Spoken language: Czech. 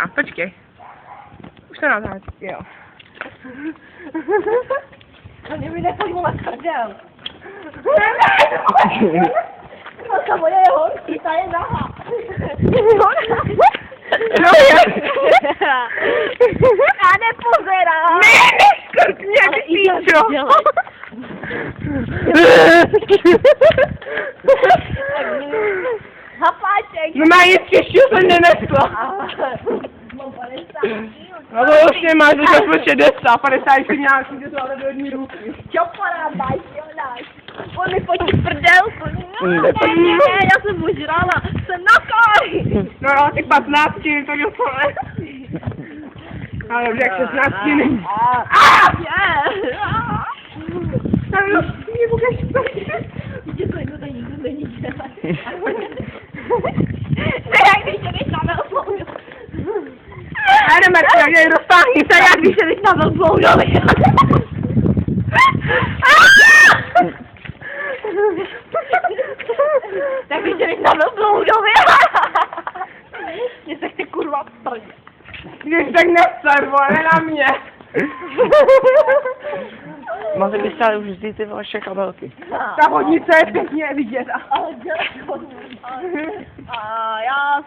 já, počkej. Už to natáčí, jo. A mě mi nechal moc prdel. To moje je horší, ta je nahá. No je. Já nepozerám. Ne, neskrtni, jak píčo. Hapáček. No má nic těžšího jsem nenesla. No to už nemáš, že to bylo 60, 50, ještě měla si to ale do jedné ruky. Čo porábáš, jo dáš. On mi fotí prdelku. Ne, já jsem ožrala. Jsem na koj. No jo, ty 15, to něco ne. Ale dobře, jak 16 není. Tam jo, mě bukáš to. Víte, to tady nikdo není dělat. Ne, jak když jdeš na velkou. Já nemerci, jak jej roztáhni se, jak když jdeš na velkou doby. Tak když jdeš na velkou doby. Mě se chce kurva prd. Když tak nepsat, vole, ne na mě. Máte by stále už vždy ty vaše kabelky. Ta vodnice je pěkně vidět. Ale já